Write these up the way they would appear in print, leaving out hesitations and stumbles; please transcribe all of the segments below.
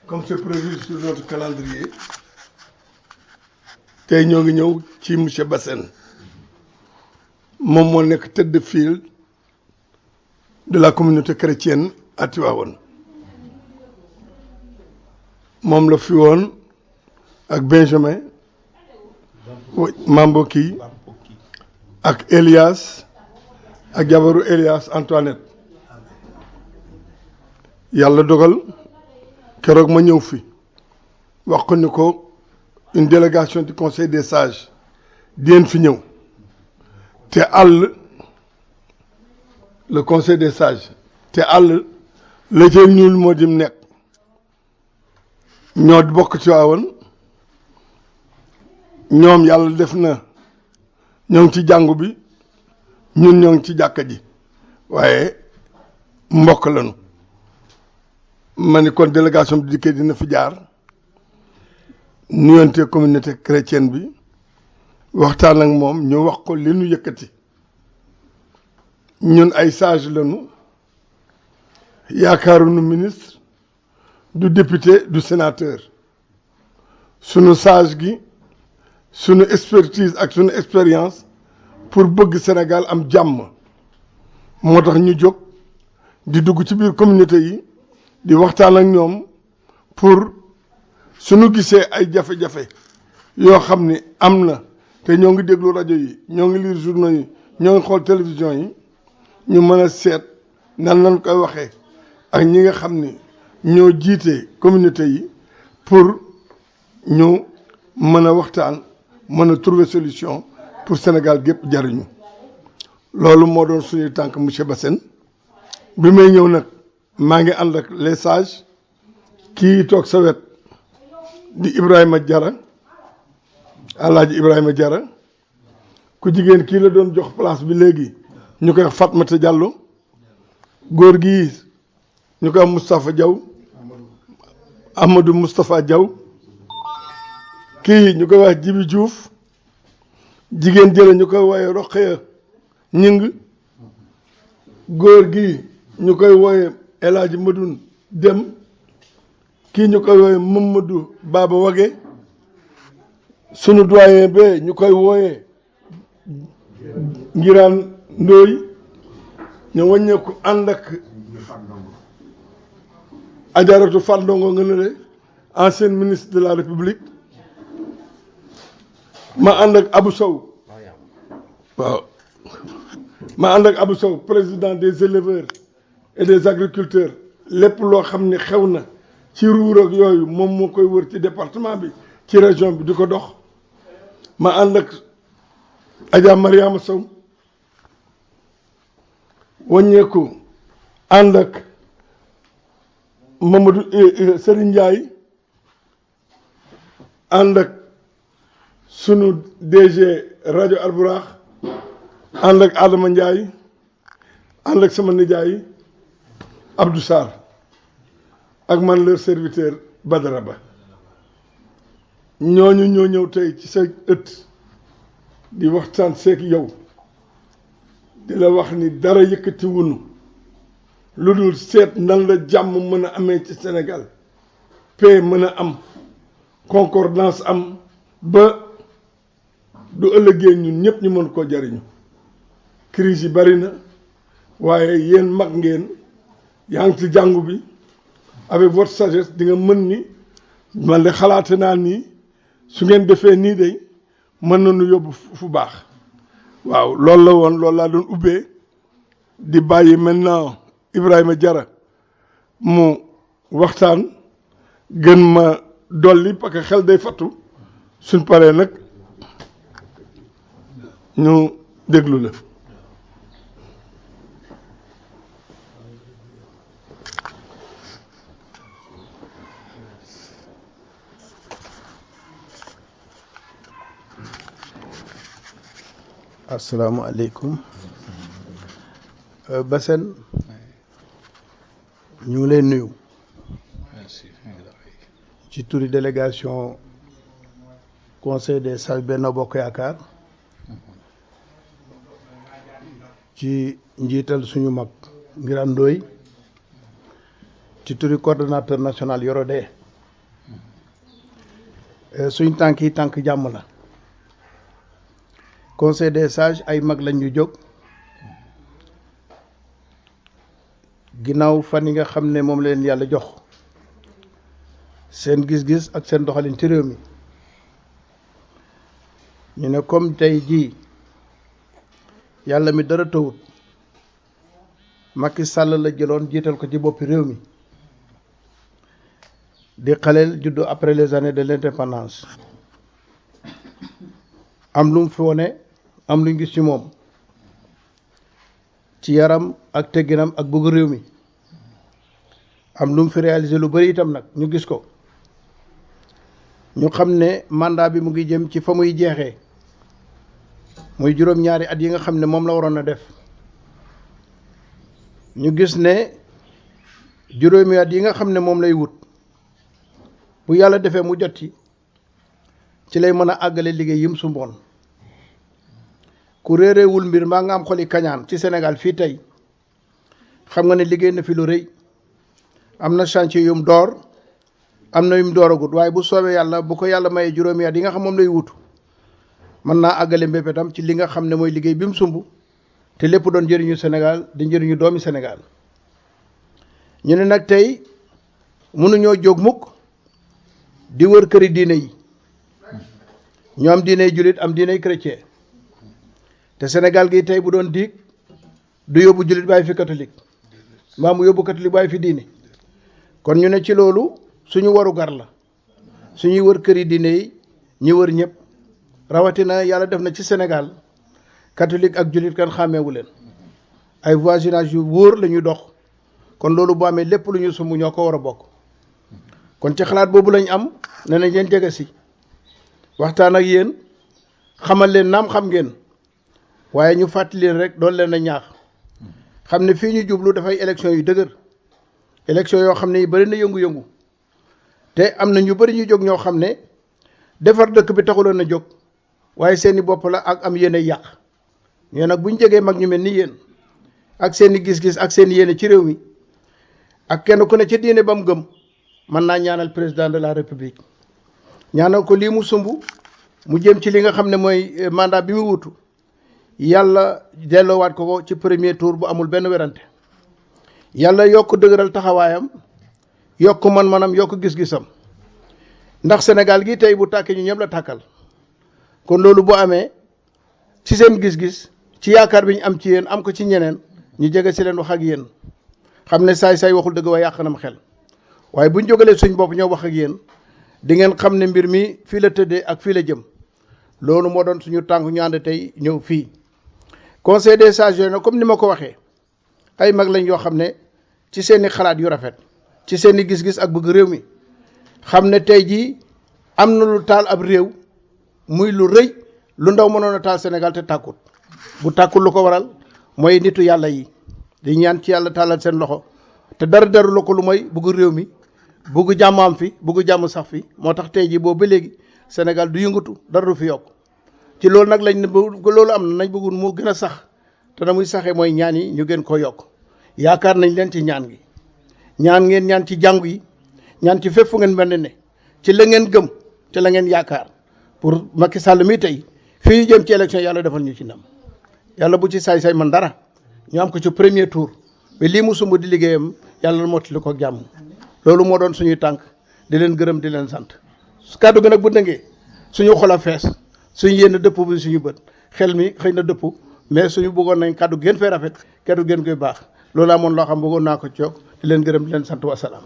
comme c'est prévu sur notre calendrier tey ñoo ngi ñëw ci monsieur Bassène moom moo nekk tête de file de la communauté chrétienne à Tivaouane moom la fi woon ak Benjamin Mamboki ak Elias ak jabaru Elias Antoinette yàlla dogal keroog ma ñëw fi wax ko ni ko une délégation du conseil des sages dien fi ñëw te àll le conseil des sages te àll la ca ñuul moo dim nekk ñoo bokk ci waawoon ñoom yàlla def na ñoo ngi ci jàngu bi ñun ñoo ngi ci jàkka ji waaye mbokk lañu ma ni kon délégation bi dikkee dina fi jaar nuyonte communauté chrétienne bi waxtaan ak moom ñu wax ko li nu yëkkati ñun ay sage lañu yaakaaruñu ministre du député du sénateur sunu sage gi sunu expertise ak sunu expérience pour bëgg Sénégal am jàmm moo tax ñu jóg di dugg ci biir communauté yi di waxtaan ak ñoom pour suñu gisee ay jafe-jafe yoo xam ni am na te ñoo ngi déglu rajo yi ñoo ngi lire journaux yi ñoo ngi xool télévision yi ñu mën a seet nan lañ koy waxee ak ñi nga xam ni ñoo jiite communauté yi pour ñu mën a waxtaan mën a trouver solution pour Sénégal gépp jariñu loolu moo doon suñuy tànk monsieur Bassène bi may ñëw nag maa ngi ànd ak les sages kii toog sa wet di Ibrahima Diarra Alaaji Ibrahima Diarra ku jigéen kii la doon jox place bi léegi ñu koy wax Fatmata Diallo góor gi ñu koy wax Moustapha Diaw Amadou Moustapha Diaw kii ñu koy wax Jibi Diouf jigéen jële ñu koy wooye Roqeya Ñing góor gi ñu koy wooye El Hadji Madoun Dem kii ñu koy wooye Mamadou Baba Wage sunu doyen be ñu koy wooye Ngiraan Ndooy ñu wàññeeku ànd ak Ajaratu Fandongo nga ne le ancien ministre de la République ma ànd ak Abou Sow waaw ma ànd ak Abou Sow président des éleveurs et des agriculteurs lépp loo xam ni xew na ci ruur ak yooyu moom moo koy wër ci département bi ci région bi di ko dox ma ànd ak Adja Mariama Sow wàññeeku ànd ak Mamadou Serigne Ndiaye ànd ak sunu DG rajo Alburax ànd ak Adama Ndiaye ànd ak sama nijaay Abdou Sarr ak man leur serviteur Badara Ba ñooñu ñoo ñëw tey ci sa ëtt di waxtaan seek yow di la wax ni dara yëkkati wunu lu dul seet nan la jàmm mën a amee ci Sénégal paix mën a am concordance am ba du ëllëgee ñun ñëpp ñu mën koo jariñu crise yi bari na waaye yéen mag ngeen yaa ngi ci jàngu bi avec votre sagesse di nga mën ni man de xalaate naa nii su ngeen defee nii de mën nañu yóbbu fu baax waaw loolu la woon loolu laa doon ubbee di bàyyi maintenant Ibrahima Diarra mu waxtaan gën ma dolli parce que xel day fattu suñ paree nag ñu déglu la asalaamaaleykum Bassène ñu ngi lay nuyu ci turi délégation conseil des sages Benno Bokk Yaakaar ci njiital suñu mag Ngiraan Ndoy ci turi coordonnateur national Yorodé suñ tànk yi tànk jàmm la conseil des sages ay mag lañ ñu jóg ginnaaw fan yi nga xam ne moom leen yàlla jox seen gis-gis ak seen doxalin ci réew mi ñu ne comme tey jii yàlla mi dara tawut Macky Sall la jëloon jiital ko ci boppi réew mi di xaleel juddu après les années de l'indépendance am lu mu fi wone am lu ñu gis ci moom ci yaram ak tegginam ak bëgg réew mi am lu mu fi réalisé lu bari itam nag ñu gis ko ñu xam ne mandat bi mu ngi jëm ci fa muy jeexee muy juróom-ñaari at yi nga xam ne moom la waroon a def ñu gis ne juróomi at yi nga xam ne moom lay wut bu yàlla defee mu jot ci lay mën a àggale liggéey yim sumboon ku réeréewul mbir mbaa nga am xoli kañaan ci Sénégal fii tey xam nga ne liggéey na fi lu rëy am na chantier yum door am na yum dooragut waaye bu soobee yàlla bu ko yàlla mayee juróomi at yi nga xam moom lay wut mën naa àggale mbébétam ci li nga xam ne mooy liggéey bi mu sumb te lépp doon njëriñu Sénégal di njëriñu doomi Sénégal ñu ne nag tey mënuñoo jóg mukk di wër këri diine yi ñoo am diiney jullit am diiney chrétien te Sénégal gi tey bu doon diig du yóbbu jullit bàyyi fi catholique mbaa mu yóbbu catholique bàyyi fi diine kon ñu ne ci loolu suñu waru gar la suñuy wër këri diine yi ñi wër ñëpp rawatina yàlla def na ci Sénégal catholique ak jullit kan xàmmeewu leen ay voisinage yu wóor la ñuy dox kon loolu bu amee lépp lu ñu sumb ñoo ko war a bokk kon ci xalaat boobu lañ am ne nañ leen jege si waxtaan ak yéen xamal leen naam xam ngeen waaye ñu fàttali leen rek doon leen a ñaax xam ne fii ñu jublu dafay élection yu dëgër élection yoo xam ne yi bëri na yëngu-yëngu te am na ñu bëri ñu jóg ñoo xam ne defar dëkk bi taxuloon a jóg waaye seeni bopp la ak am yéene yàq ñoo nag bu ñu jegee mag ñu mel ni yéen ak seeni gis-gis ak seeni yéene ci réew mi ak kenn ku ne ca diine ba mu gëm mën naa ñaanal président de la république ñaanal ko lii mu sumb mu jëm ci li nga xam ne mooy mandat bi mu wutu yàlla delloowaat ko ci premier tour bu amul benn werante yàlla yokk dëgëral taxawaayam yokk man-manam yokk gis-gisam ndax Sénégal gi tey bu tàkkee ñu ñëpp la tàkkal kon loolu bu amee ci seen gis-gis ci yaakaar bi ñu am ci yéen am ko ci ñeneen ñu jege si leen wax ak yéen xam ne saay-saay waxul dëgg waaye yàq nam xel waaye bu ñu jógalee suñ bopp ñoo wax ak yéen di ngeen xam ne mbir mi fii la tëddee ak fii la jëm loolu moo doon suñu tànk ñu ànd tey ñëw fii conseil des sages yooyu nag comme ni ma ko waxee ay mag lañ yoo xam ne ci seeni xalaat yu rafet ci seeni gis-gis ak bëgg réew mi xam ne tey jii am na lu taal ab réew muy lu rëy lu ndaw mënoon a taal Sénégal te tàkkut bu tàkkut lu ko waral mooy nitu yàlla yi di ñaan ci yàlla tàllal seen loxo te dara daru la ko lu mooy bëgg réew mi bëgg jàmm am fi bëgg jàmm sax fi moo tax tey jii boobu ba léegi Sénégal du yëngatu dara du fi yokk ci loolu nag lañ ne loolu am na nañ bëggun mu gën a sax te na muy saxee mooy ñaan yi ñu gën ko yokk yaakaar nañ leen ci ñaan gi ñaan ngeen ñaan ci jàngu yi ñaan ci fépp fu ngeen mel ne ci la ngeen gëm te la ngeen yaakaar pour Macky Sall mi tey fii ñu jëm ci élection yàlla defal ñu ci ndam yàlla bu ci saay-saay man dara ñu am ko ci premier tour mais lii mu sumb di liggéeyam yàlla mottali ko jàmm loolu moo doon suñuy tànk di leen gërëm di leen sant kàddu gi nag bu dëngee suñu xol a fees suñu yéen dëpp bi suñu bët xel mi xëy na dëpp mais suñu bëggoon nañ kàddu gën fee rafet kàddu gën koy baax loolu amoon loo xam bëggoon naa ko ci yokk di leen gërëm di leen sant wasalaam.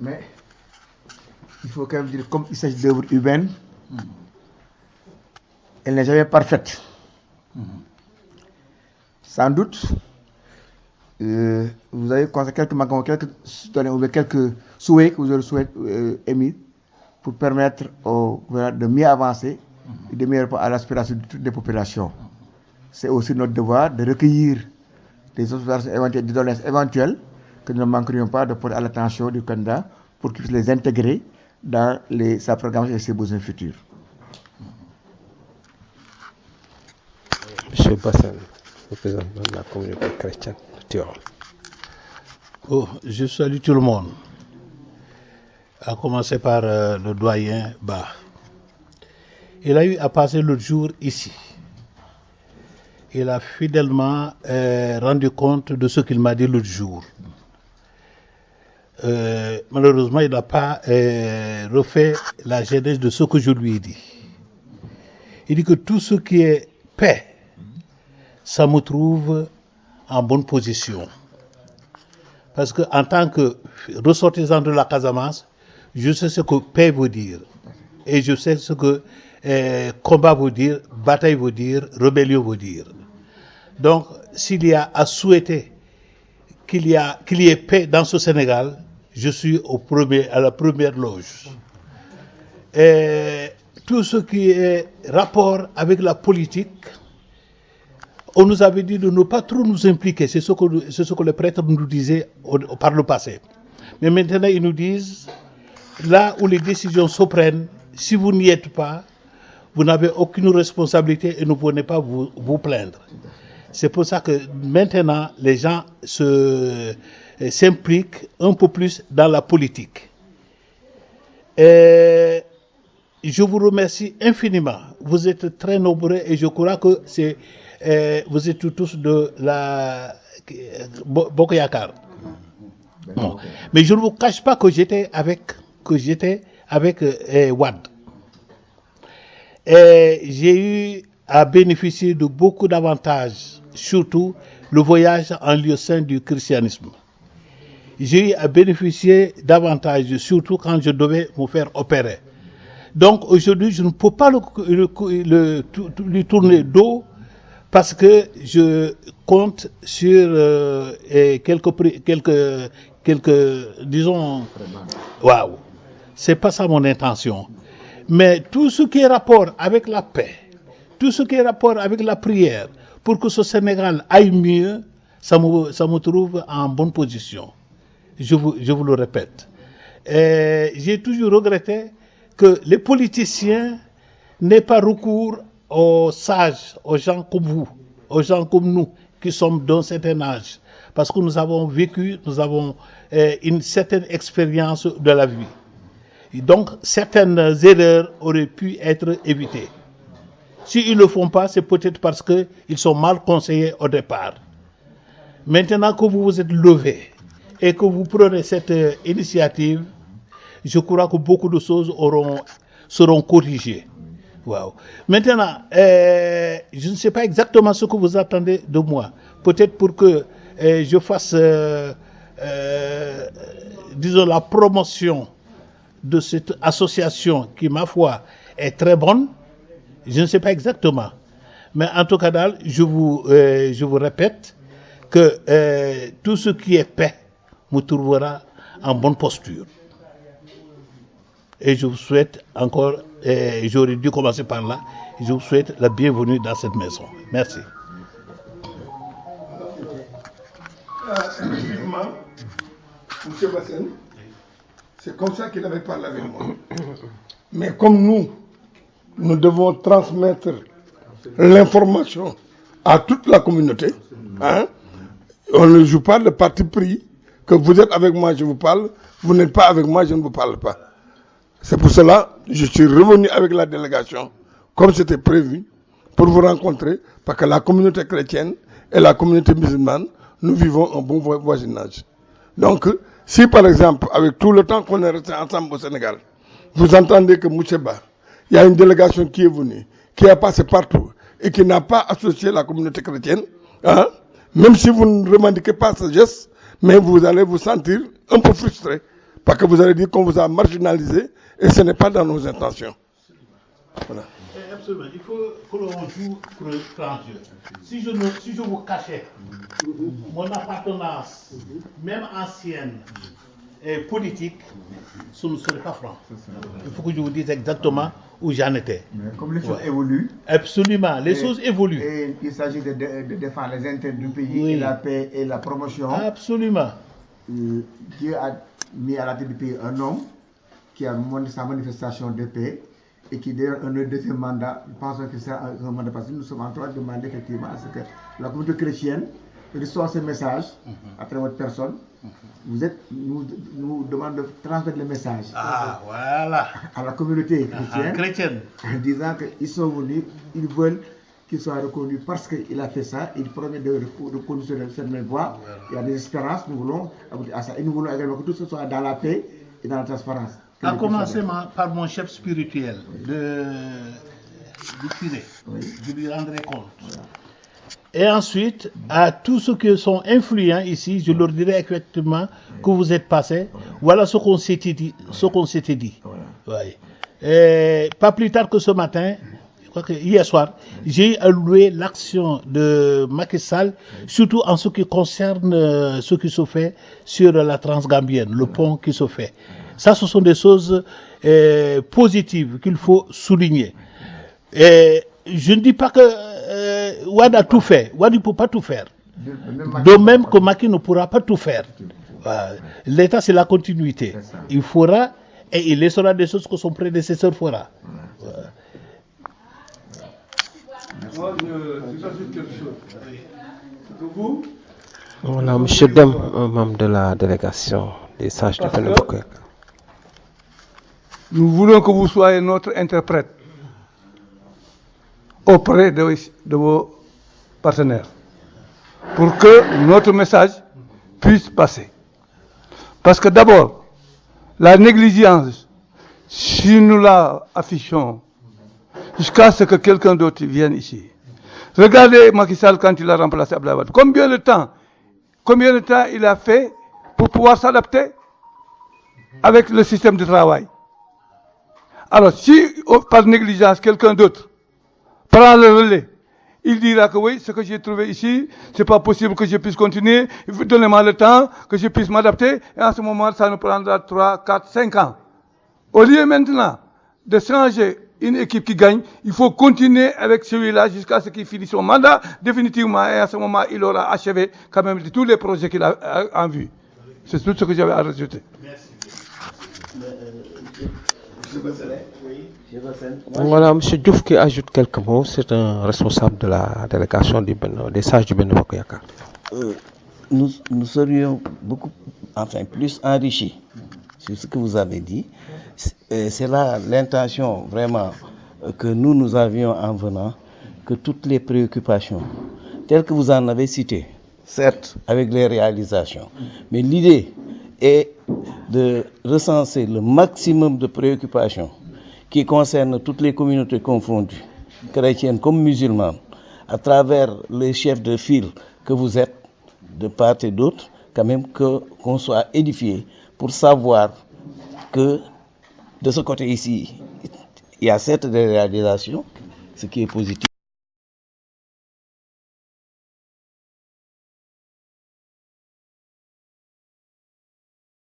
Mais il faut quand même dire, comme il s'agit d'œuvres humaines, elle n'est jamais parfaite. Sans doute, vous avez quelques manquements, quelques souhaits que vous aurez émis pour permettre au gouvernement de mieux avancer et de mieux répondre à l'aspiration de toutes les populations. C'est aussi notre devoir de recueillir des observations éventuelles, des doléances éventuelles que nous ne manquerions pas de porter à l'attention du candidat pour qu'il puisse les intégrer dans sa programmation et ses besoins futurs. Monsieur Bassène, représentant de la communauté chrétienne de Tivaouane. Oh, je salue tout le monde, à commencer par le doyen Ba. Il a eu à passer l'autre jour ici. Il a fidèlement rendu compte de ce qu'il m'a dit l'autre jour. Malheureusement, il n'a pas refait la genèse de ce que je lui ai dit. Il dit que tout ce qui est paix, ça me trouve en bonne position. Parce qu'en tant que ressortissant de la Casamance, je sais ce que paix veut dire. Et je sais ce que combat veut dire, bataille veut dire, rébellion veut dire. Donc, s'il y a à souhaiter qu'il y ait paix dans ce Sénégal, je suis à la première loge. Et tout ce qui est rapport avec la politique, on nous avait dit de ne pas trop nous impliquer. C'est ce que les prêtres nous disaient par le passé. Mais maintenant, ils nous disent, là où les décisions se prennent, si vous n'y êtes pas, vous n'avez aucune responsabilité et ne venez pas vous plaindre. C'est pour ça que maintenant, les gens s'impliquent un peu plus dans la politique. Et je vous remercie infiniment. Vous êtes très nombreux et je crois que vous êtes tous de la Bokoyakar. Bon. Mais je ne vous cache pas que j'étais avec Wad. Et j'ai eu à bénéficier de beaucoup d'avantages, surtout le voyage en lieu saint du christianisme. J'ai eu à bénéficier d'avantages, surtout quand je devais me faire opérer. Donc aujourd'hui, je ne peux pas lui tourner dos parce que je compte sur quelques disons, waouh, c'est pas ça mon intention. Mais tout ce qui est rapport avec la paix, tout ce qui est rapport avec la prière, pour que ce Sénégal aille mieux, ça me trouve en bonne position. Je vous le répète. J'ai toujours regretté que les politiciens n'aient pas recours aux sages, aux gens comme vous, aux gens comme nous, qui sommes d'un certain âge. Parce que nous avons vécu, nous avons une certaine expérience de la vie. Et donc, certaines erreurs auraient pu être évitées. S'ils ne le font pas, c'est peut-être parce qu'ils sont mal conseillés au départ. Maintenant que vous vous êtes levé et que vous prenez cette initiative, je crois que beaucoup de choses seront corrigées. Wow. Maintenant, je ne sais pas exactement ce que vous attendez de moi. Peut-être pour que je fasse, disons, la promotion de cette association qui, ma foi, est très bonne. Je ne sais pas exactement. Mais en tout cas, je vous répète que tout ce qui est paix me trouvera en bonne posture. Et je vous souhaite encore, j'aurais dû commencer par là, je vous souhaite la bienvenue dans cette maison. Merci. Effectivement, M. Bassène, c'est comme ça qu'il avait parlé avec moi. Mais comme nous devons transmettre l'information à toute la communauté, hein, on ne joue pas le parti pris, que vous êtes avec moi, je vous parle, vous n'êtes pas avec moi, je ne vous parle pas. C'est pour cela que je suis revenu avec la délégation, comme c'était prévu, pour vous rencontrer, parce que la communauté chrétienne et la communauté musulmane, nous vivons un bon voisinage. Donc, si par exemple, avec tout le temps qu'on est resté ensemble au Sénégal, vous entendez que Moucheba, il y a une délégation qui est venue, qui a passé partout, et qui n'a pas associé la communauté chrétienne, hein, même si vous ne revendiquez pas ce geste, mais vous allez vous sentir un peu frustré, parce que vous allez dire qu'on vous a marginalisé, et ce n'est pas dans nos intentions. Voilà. Absolument, il faut que l'on joue franc jeu. Si je vous cachais mon appartenance, même ancienne et politique, ce ne serait pas franc. Il faut que je vous dise exactement où j'en étais. Mais comme les choses évoluent. Absolument, les choses évoluent. Et il s'agit de défendre les intérêts du pays, oui, et la paix et la promotion. Absolument. Dieu a mis à la tête du pays un homme qui a montré sa manifestation de paix et qui d'ailleurs un deuxième mandat, je pense que c'est un mandat passé. Nous sommes en train de demander effectivement à ce que la communauté chrétienne reçoit ce message à travers votre personne. Nous demandons de transmettre le message Voilà. à la communauté chrétienne en disant qu'ils sont venus, ils veulent qu'il soit reconnu parce qu'il a fait ça. Il promet de conduire cette même voie. Il y a des espérances, nous voulons aboutir à ça. Et nous voulons également que tout ce soit dans la paix et dans la transparence. À commencer par mon chef spirituel, du curé. Je lui rendrai compte. Et ensuite, à tous ceux qui sont influents ici, je leur dirai effectivement que vous êtes passés. Voilà ce qu'on s'était dit. Ouais. Et pas plus tard que ce matin, je crois que hier soir, j'ai alloué l'action de Macky Sall, surtout en ce qui concerne ce qui se fait sur la Transgambienne, le pont qui se fait. Ça, ce sont des choses positives qu'il faut souligner. Et je ne dis pas que Wade a tout fait. Wade ne peut pas tout faire. De même que Macky ne pourra pas tout faire. L'État, c'est la continuité. Il fera et il laissera des choses que son prédécesseur fera. Moi, je ajoute quelque chose. Vous? Voilà, M. Dem, un membre de la délégation des sages de Benobokek. Nous voulons que vous soyez notre interprète auprès de vos partenaires pour que notre message puisse passer. Parce que d'abord, la négligence, si nous la affichons jusqu'à ce que quelqu'un d'autre vienne ici. Regardez Macky Sall quand il a remplacé Abdoulaye Wade. Combien de temps il a fait pour pouvoir s'adapter avec le système de travail? Alors, si par négligence, quelqu'un d'autre prend le relais, il dira que oui, ce que j'ai trouvé ici, c'est pas possible que je puisse continuer, donnez-moi le temps, que je puisse m'adapter, et en ce moment, ça nous prendra 3, 4, 5 ans. Au lieu maintenant de changer une équipe qui gagne, il faut continuer avec celui-là jusqu'à ce qu'il finisse son mandat définitivement, et à ce moment, il aura achevé quand même tous les projets qu'il a en vue. C'est tout ce que j'avais à rajouter. Merci. Voilà, M. Diouf qui ajoute quelques mots, c'est un responsable de la délégation des sages du Benobokek. Nous serions plus enrichis sur ce que vous avez dit. C'est là l'intention vraiment que nous avions en venant, que toutes les préoccupations, telles que vous en avez citées, certes avec les réalisations, mais l'idée est de recenser le maximum de préoccupations qui concernent toutes les communautés confondues, chrétiennes comme musulmanes, à travers les chefs de file que vous êtes, de part et d'autre, quand même qu'on soit édifié pour savoir que de ce côté ici, il y a certes des réalisations, ce qui est positif.